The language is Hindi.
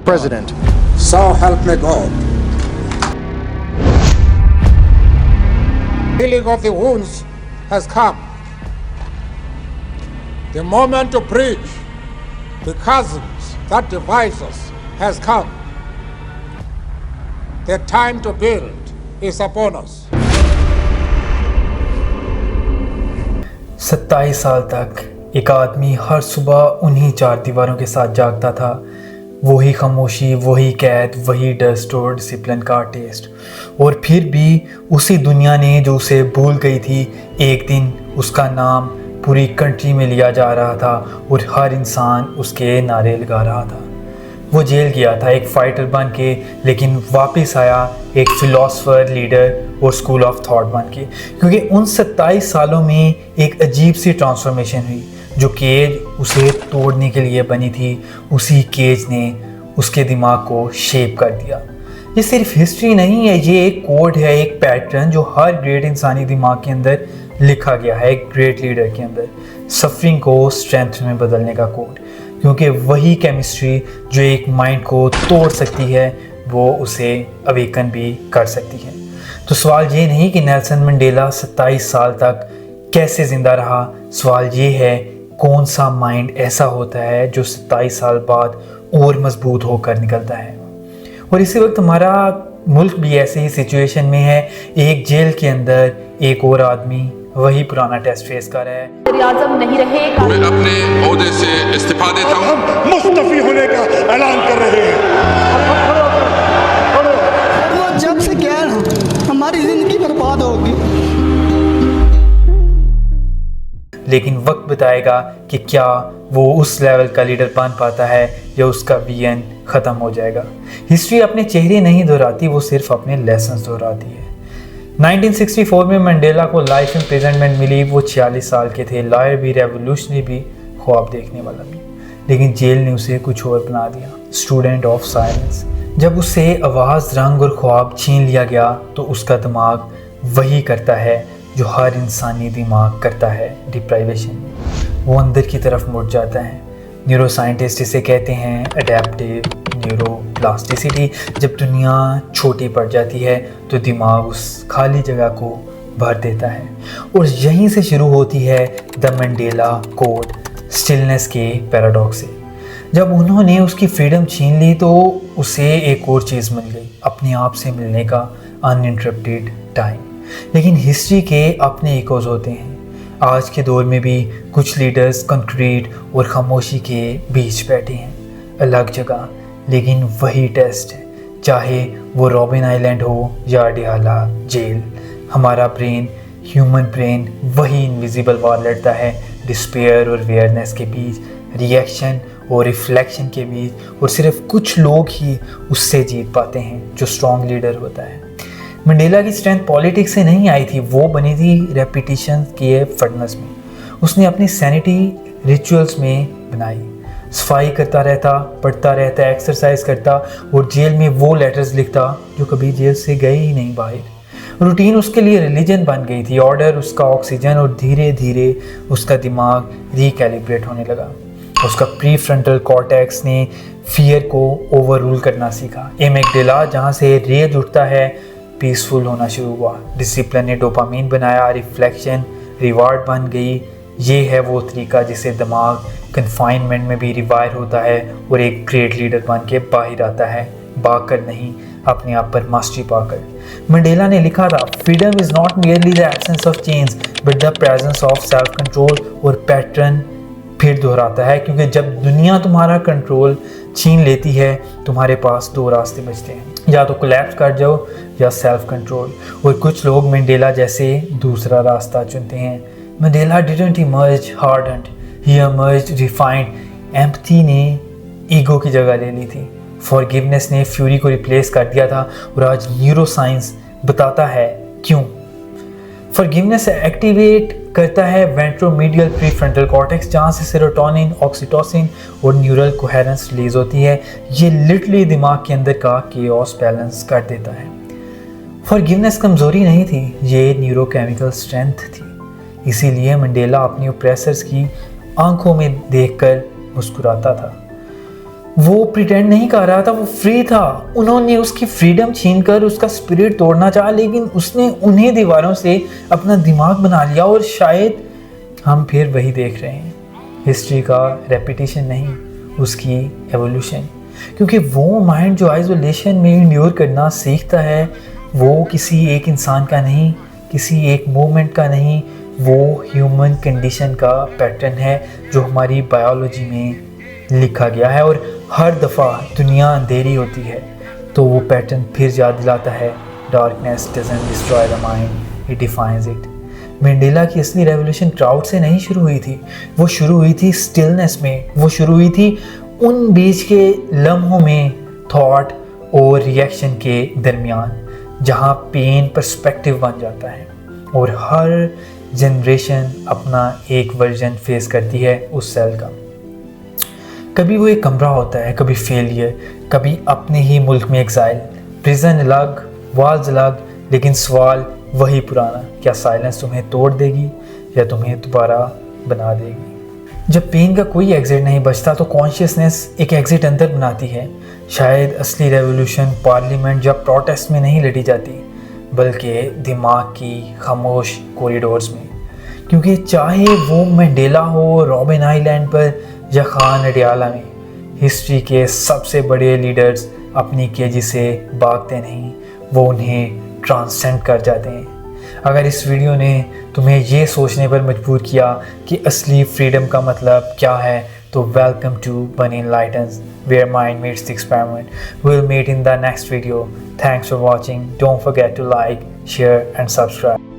President. So help me God. Healing of the wounds has come. The moment to bridge the chasms that divide us has come. The time to build is upon us. 27 साल तक एक आदमी हर सुबह उन्हीं चार दीवारों के साथ जागता था। वही खामोशी, वही कैद, वही डस्ट और डिसिप्लिन का टेस्ट। और फिर भी उसी दुनिया ने जो उसे भूल गई थी, एक दिन उसका नाम पूरी कंट्री में लिया जा रहा था और हर इंसान उसके नारे लगा रहा था। वो जेल गया था एक फाइटर बन के, लेकिन वापस आया एक फिलोसफर, लीडर और स्कूल ऑफ थॉट बन के। क्योंकि उन 27 सालों में एक अजीब सी ट्रांसफॉर्मेशन हुई। जो केज उसे तोड़ने के लिए बनी थी, उसी केज ने उसके दिमाग को शेप कर दिया। ये सिर्फ हिस्ट्री नहीं है, ये एक कोड है, एक पैटर्न जो हर ग्रेट इंसानी दिमाग के अंदर लिखा गया है, एक ग्रेट लीडर के अंदर। सफरिंग को स्ट्रेंथ में बदलने का कोड। क्योंकि वही केमिस्ट्री जो एक माइंड को तोड़ सकती है, वो उसे अवेकन भी कर सकती है। तो सवाल ये नहीं कि नेल्सन मंडेला 27 साल तक कैसे ज़िंदा रहा, सवाल ये है कौन सा माइंड ऐसा होता है जो 27 साल बाद और मजबूत होकर निकलता है। और इसी वक्त हमारा मुल्क भी ऐसे ही सिचुएशन में है। एक जेल के अंदर एक और आदमी वही पुराना टेस्ट फेस कर रहा है। आज़म नहीं रहेगा। मैं अपने ओहदे से इस्तीफा देता हूं। हम मुस्तफी होने का ऐलान कर रहे हैं। वो जब से क्या है, हमारी जिंदगी बर्बाद होगी। लेकिन वक्त बताएगा कि क्या वो उस लेवल का लीडर बन पाता है या उसका विजन ख़त्म हो जाएगा। हिस्ट्री अपने चेहरे नहीं दोहराती, वो सिर्फ अपने लेसन्स दोहराती है। 1964 में मंडेला को लाइफ इम्प्रिजनमेंट मिली। वो 46 साल के थे, लॉयर भी, रेवोल्यूशनरी भी, ख्वाब देखने वाला भी। लेकिन जेल ने उसे कुछ और बना दिया, स्टूडेंट ऑफ साइलेंस। जब उससे आवाज़, रंग और ख्वाब छीन लिया गया तो उसका दिमाग वही करता है जो हर इंसानी दिमाग करता है, डिप्राइवेशन। वो अंदर की तरफ मुड़ जाता है। न्यूरो साइंटिस्ट इसे कहते हैं अडेप्टिव न्यूरोप्लास्टिसिटी। जब दुनिया छोटी पड़ जाती है तो दिमाग उस खाली जगह को भर देता है। और यहीं से शुरू होती है द मंडेला कोड, स्टिलनेस के पैराडॉक्स से। जब उन्होंने उसकी फ्रीडम छीन ली तो उसे एक और चीज़ मिल गई, अपने आप से मिलने का अनइंटरप्टेड टाइम। लेकिन हिस्ट्री के अपने इकोज होते हैं। आज के दौर में भी कुछ लीडर्स कंक्रीट और खामोशी के बीच बैठे हैं, अलग जगह, लेकिन वही टेस्ट है। चाहे वो रॉबिन आइलैंड हो या डिहाला जेल, हमारा ब्रेन, ह्यूमन ब्रेन वही इनविजिबल वार लड़ता है, डिस्पेयर और अवेयरनेस के बीच, रिएक्शन और रिफ्लेक्शन के बीच। और सिर्फ कुछ लोग ही उससे जीत पाते हैं, जो स्ट्रॉन्ग लीडर होता है। मंडेला की स्ट्रेंथ पॉलिटिक्स से नहीं आई थी, वो बनी थी रेपिटेशन के फटनेस में। उसने अपनी सैनिटी रिचुअल्स में बनाई। सफाई करता रहता, पढ़ता रहता, एक्सरसाइज करता और जेल में वो लेटर्स लिखता जो कभी जेल से गए ही नहीं बाहर। रूटीन उसके लिए रिलीजन बन गई थी, ऑर्डर उसका ऑक्सीजन। और धीरे धीरे उसका दिमाग रिकैलिब्रेट होने लगा। उसका प्री फ्रंटल कॉर्टेक्स ने फियर को ओवररूल करना सीखा। एमिगडाला, जहाँ से रेज उठता है, पीसफुल होना शुरू हुआ। डिसिप्लिन ने डोपामीन बनाया, रिफ्लेक्शन रिवार्ड बन गई। ये है वो तरीका जिससे दिमाग कन्फाइनमेंट में भी रिवायर होता है और एक ग्रेट लीडर बन के बाहर आता है, भागकर नहीं, अपने आप पर मास्टरी पाकर। मंडेला ने लिखा था, freedom is not merely the absence of change but the presence of self control. और पैटर्न फिर दोहराता है, क्योंकि जब दुनिया तुम्हारा कंट्रोल छीन लेती है, तुम्हारे पास दो रास्ते बचते हैं, या तो कोलैप्स कर जाओ या सेल्फ कंट्रोल। और कुछ लोग मंडेला जैसे दूसरा रास्ता चुनते हैं। Mandela didn't emerge hardened, he emerged refined. Empathy ने ईगो की जगह ले ली थी, फॉरगिवनेस ने फ्यूरी को रिप्लेस कर दिया था। और आज न्यूरो साइंस बताता है क्यों। फॉरगिवनेस एक्टिवेट करता है वेंट्रोमीडियल प्रीफ्रंटल कॉर्टेक्स, जहाँ से सेरोटोनिन, ऑक्सीटोसिन और न्यूरल कोहेरेंस रिलीज होती है। ये लिटरली दिमाग के अंदर का केओस बैलेंस कर देता है। फॉरगिवनेस कमजोरी नहीं थी, ये न्यूरोकेमिकल स्ट्रेंथ थी। इसीलिए मंडेला अपनी ओप्रेसर्स की आंखों में देखकर मुस्कुराता था। वो प्रिटेंड नहीं कर रहा था, वो फ्री था। उन्होंने उसकी फ्रीडम छीनकर उसका स्पिरिट तोड़ना चाहा, लेकिन उसने उन्हें दीवारों से अपना दिमाग बना लिया। और शायद हम फिर वही देख रहे हैं, हिस्ट्री का रेपिटेशन नहीं, उसकी एवोल्यूशन। क्योंकि वो माइंड जो आइसोलेशन में इंड्योर करना सीखता है, वो किसी एक इंसान का नहीं, किसी एक मूवमेंट का नहीं, वो ह्यूमन कंडीशन का पैटर्न है जो हमारी बायोलॉजी में लिखा गया है। और हर दफ़ा दुनिया अंधेरी होती है तो वो पैटर्न फिर याद दिलाता है, darkness doesn't destroy the mind, it defines it. Mandela की असली रेवोल्यूशन क्राउड से नहीं शुरू हुई थी, वो शुरू हुई थी स्टिलनेस में, वो शुरू हुई थी उन बीच के लम्हों में, थॉट और रिएक्शन के दरमियान, जहाँ पेन पर्सपेक्टिव बन जाता है। और हर जनरेशन अपना एक वर्जन फेस करती है उस सेल का। कभी वो एक कमरा होता है, कभी फेलियर, कभी अपने ही मुल्क में एग्जाइल, प्रिजन अलग, वॉल्स अलग, लेकिन सवाल वही पुराना, क्या साइलेंस तुम्हें तोड़ देगी या तुम्हें दोबारा बना देगी। जब पेन का कोई एग्जिट नहीं बचता तो कॉन्शियसनेस एक एग्जिट अंदर बनाती है। शायद असली रेवोल्यूशन पार्लियामेंट या प्रोटेस्ट में नहीं लड़ी जाती, बल्कि दिमाग की खामोश कॉरिडोर्स में। क्योंकि चाहे वो मंडेला हो रॉबिन आइलैंड पर या खान अडियाला में, हिस्ट्री के सबसे बड़े लीडर्स अपनी केजी से भागते नहीं, वो उन्हें ट्रांसेंड कर जाते हैं। अगर इस वीडियो ने तुम्हें ये सोचने पर मजबूर किया कि असली फ्रीडम का मतलब क्या है, तो वेलकम टू बनी एनलाइटन्स, where mind meets the experiment. We'll meet in the next video. Thanks for watching. Don't forget to like, share and subscribe.